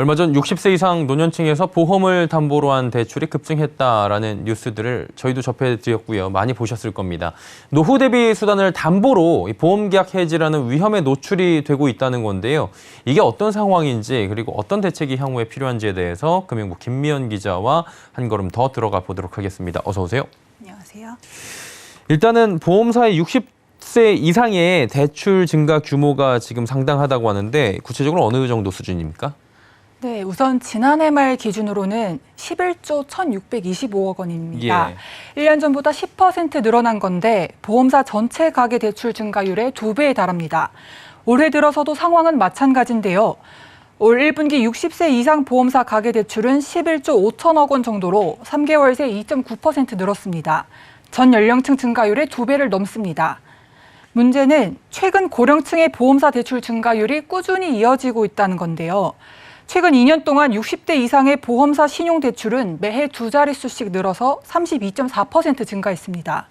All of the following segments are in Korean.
얼마 전 60세 이상 노년층에서 보험을 담보로 한 대출이 급증했다라는 뉴스들을 저희도 접해드렸고요. 많이 보셨을 겁니다. 노후 대비 수단을 담보로 보험계약 해지라는 위험에 노출이 되고 있다는 건데요. 이게 어떤 상황인지 그리고 어떤 대책이 향후에 필요한지에 대해서 금융부 김미연 기자와 한 걸음 더 들어가 보도록 하겠습니다. 어서 오세요. 안녕하세요. 일단은 보험사의 60세 이상의 대출 증가 규모가 지금 상당하다고 하는데 구체적으로 어느 정도 수준입니까? 네, 우선 지난해 말 기준으로는 11조 1,625억 원입니다. 1년 전보다 10% 늘어난 건데 보험사 전체 가계 대출 증가율의 2배에 달합니다. 올해 들어서도 상황은 마찬가지인데요. 올 1분기 60세 이상 보험사 가계 대출은 11조 5천억 원 정도로 3개월 새 2.9% 늘었습니다. 전 연령층 증가율의 2배를 넘습니다. 문제는 최근 고령층의 보험사 대출 증가율이 꾸준히 이어지고 있다는 건데요. 최근 2년 동안 60대 이상의 보험사 신용대출은 매해 2자릿수씩 늘어서 32.4% 증가했습니다.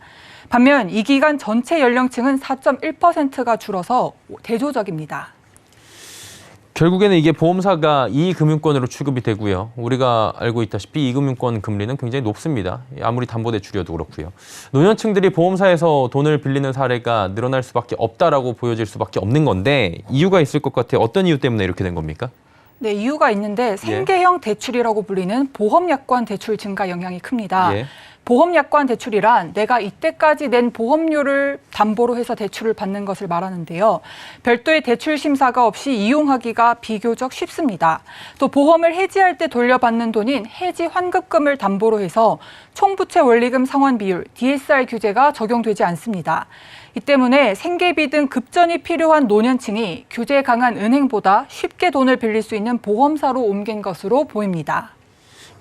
반면 이 기간 전체 연령층은 4.1%가 줄어서 대조적입니다. 결국에는 이게 보험사가 이익금융권으로 취급이 되고요. 우리가 알고 있다시피 이익금융권 금리는 굉장히 높습니다. 아무리 담보대출이어도 그렇고요. 노년층들이 보험사에서 돈을 빌리는 사례가 늘어날 수밖에 없다라고 보여질 수밖에 없는 건데 이유가 있을 것 같아요. 어떤 이유 때문에 이렇게 된 겁니까? 네, 이유가 있는데 생계형 대출이라고 불리는 보험약관 대출 증가 영향이 큽니다. 보험약관 대출이란 내가 이때까지 낸 보험료를 담보로 해서 대출을 받는 것을 말하는데요. 별도의 대출 심사가 없이 이용하기가 비교적 쉽습니다. 또 보험을 해지할 때 돌려받는 돈인 해지 환급금을 담보로 해서 총부채 원리금 상환 비율 DSR 규제가 적용되지 않습니다. 이 때문에 생계비 등 급전이 필요한 노년층이 규제 강한 은행보다 쉽게 돈을 빌릴 수 있는 보험사로 옮긴 것으로 보입니다.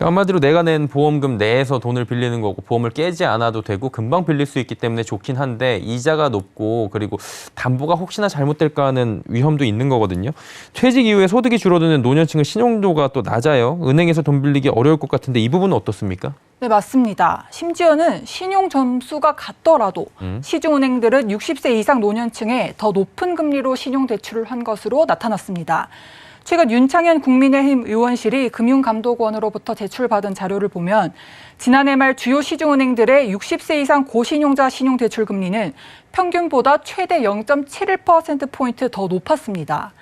한마디로 내가 낸 보험금 내에서 돈을 빌리는 거고 보험을 깨지 않아도 되고 금방 빌릴 수 있기 때문에 좋긴 한데 이자가 높고 그리고 담보가 혹시나 잘못될까 하는 위험도 있는 거거든요. 퇴직 이후에 소득이 줄어드는 노년층은 신용도가 또 낮아요. 은행에서 돈 빌리기 어려울 것 같은데 이 부분은 어떻습니까? 네, 맞습니다. 심지어는 신용 점수가 같더라도 시중은행들은 60세 이상 노년층에 더 높은 금리로 신용대출을 한 것으로 나타났습니다. 최근 윤창현 국민의힘 의원실이 금융감독원으로부터 제출받은 자료를 보면 지난해 말 주요 시중은행들의 60세 이상 고신용자 신용대출 금리는 평균보다 최대 0.71%포인트 더 높았습니다.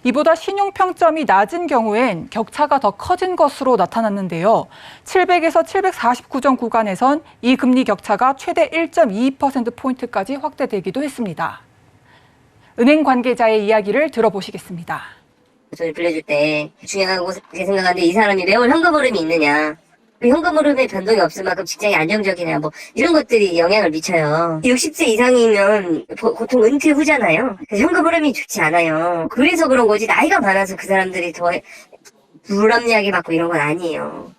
이보다 신용평점이 낮은 경우엔 격차가 더 커진 것으로 나타났는데요. 700에서 749점 구간에선 이 금리 격차가 최대 1.22%포인트까지 확대되기도 했습니다. 은행 관계자의 이야기를 들어보시겠습니다. 돈을 빌려줄 때 중요하고 생각하는데 이 사람이 매월 현금 흐름이 있느냐, 현금 흐름에 변동이 없을 만큼 직장이 안정적이냐, 뭐 이런 것들이 영향을 미쳐요. 60세 이상이면 보통 은퇴 후잖아요. 그래서 현금 흐름이 좋지 않아요. 그래서 그런 거지 나이가 많아서 그 사람들이 더 불합리하게 받고 이런 건 아니에요.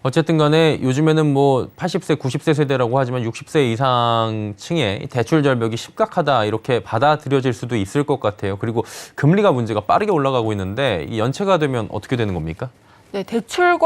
어쨌든 간에 요즘에는 뭐 80세, 90세 세대라고 하지만 60세 이상 층의 대출 절벽이 심각하다 이렇게 받아들여질 수도 있을 것 같아요. 그리고 금리가 문제가 빠르게 올라가고 있는데 이 연체가 되면 어떻게 되는 겁니까? 네, 대출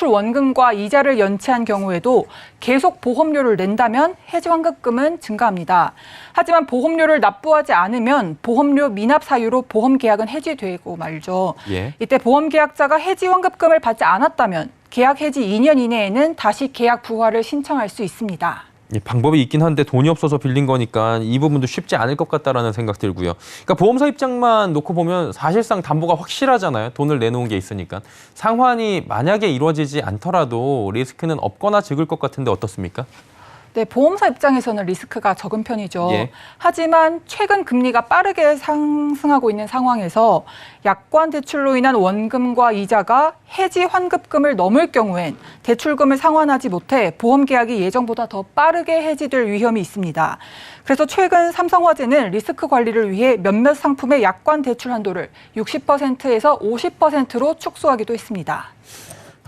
원금과 이자를 연체한 경우에도 계속 보험료를 낸다면 해지 환급금은 증가합니다. 하지만 보험료를 납부하지 않으면 보험료 미납 사유로 보험 계약은 해지되고 말죠. 이때 보험 계약자가 해지 환급금을 받지 않았다면 계약 해지 2년 이내에는 다시 계약 부활을 신청할 수 있습니다. 방법이 있긴 한데 돈이 없어서 빌린 거니까 이 부분도 쉽지 않을 것 같다라는 생각 들고요. 그러니까 보험사 입장만 놓고 보면 사실상 담보가 확실하잖아요. 돈을 내놓은 게 있으니까. 상환이 만약에 이루어지지 않더라도 리스크는 없거나 적을 것 같은데 어떻습니까? 네, 보험사 입장에서는 리스크가 적은 편이죠. 하지만 최근 금리가 빠르게 상승하고 있는 상황에서 약관 대출로 인한 원금과 이자가 해지 환급금을 넘을 경우엔 대출금을 상환하지 못해 보험 계약이 예정보다 더 빠르게 해지될 위험이 있습니다. 그래서 최근 삼성화재는 리스크 관리를 위해 몇몇 상품의 약관 대출 한도를 60%에서 50%로 축소하기도 했습니다.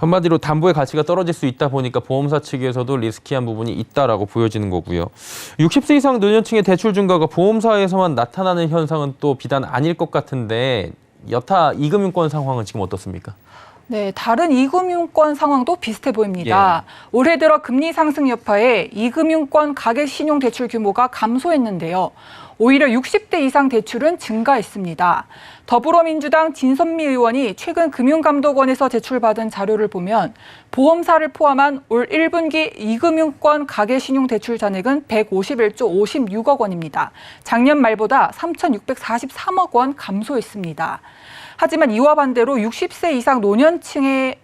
한마디로 담보의 가치가 떨어질 수 있다 보니까 보험사 측에서도 리스키한 부분이 있다라고 보여지는 거고요. 60세 이상 노년층의 대출 증가가 보험사에서만 나타나는 현상은 또 비단 아닐 것 같은데 여타 이금융권 상황은 지금 어떻습니까? 네, 다른 이금융권 상황도 비슷해 보입니다. 올해 들어 금리 상승 여파에 이금융권 가계신용대출 규모가 감소했는데요. 오히려 60대 이상 대출은 증가했습니다. 더불어민주당 진선미 의원이 최근 금융감독원에서 제출받은 자료를 보면 보험사를 포함한 올 1분기 이금융권 가계신용대출 잔액은 151조 56억 원입니다. 작년 말보다 3,643억 원 감소했습니다. 하지만 이와 반대로 60세 이상 노년층의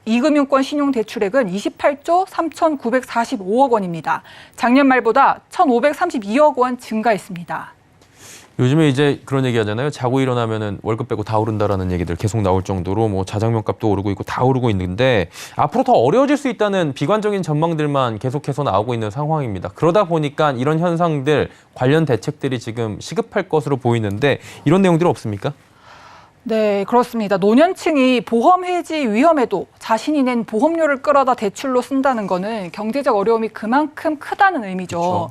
이금융권 신용대출액은 28조 3,945억 원입니다. 작년 말보다 1,532억 원 증가했습니다. 요즘에 이제 그런 얘기 하잖아요. 자고 일어나면은 월급 빼고 다 오른다라는 얘기들 계속 나올 정도로 뭐 자장면 값도 오르고 있고 다 오르고 있는데 앞으로 더 어려워질 수 있다는 비관적인 전망들만 계속해서 나오고 있는 상황입니다. 그러다 보니까 이런 현상들 관련 대책들이 지금 시급할 것으로 보이는데 이런 내용들 없습니까? 네, 그렇습니다. 노년층이 보험 해지 위험에도 자신이 낸 보험료를 끌어다 대출로 쓴다는 거는 경제적 어려움이 그만큼 크다는 의미죠.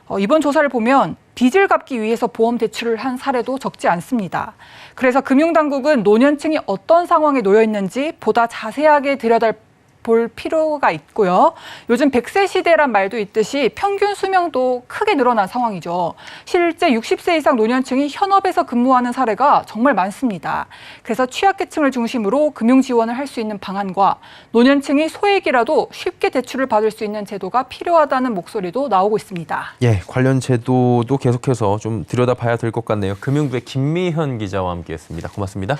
그렇죠. 이번 조사를 보면 빚을 갚기 위해서 보험 대출을 한 사례도 적지 않습니다. 그래서 금융당국은 노년층이 어떤 상황에 놓여 있는지 보다 자세하게 들여다볼 필요가 있고요. 요즘 100세 시대란 말도 있듯이 평균 수명도 크게 늘어난 상황이죠. 실제 60세 이상 노년층이 현업에서 근무하는 사례가 정말 많습니다. 그래서 취약계층을 중심으로 금융 지원을 할 수 있는 방안과 노년층이 소액이라도 쉽게 대출을 받을 수 있는 제도가 필요하다는 목소리도 나오고 있습니다. 예, 관련 제도도 계속해서 좀 들여다봐야 될 것 같네요. 금융부의 김미현 기자와 함께했습니다. 고맙습니다.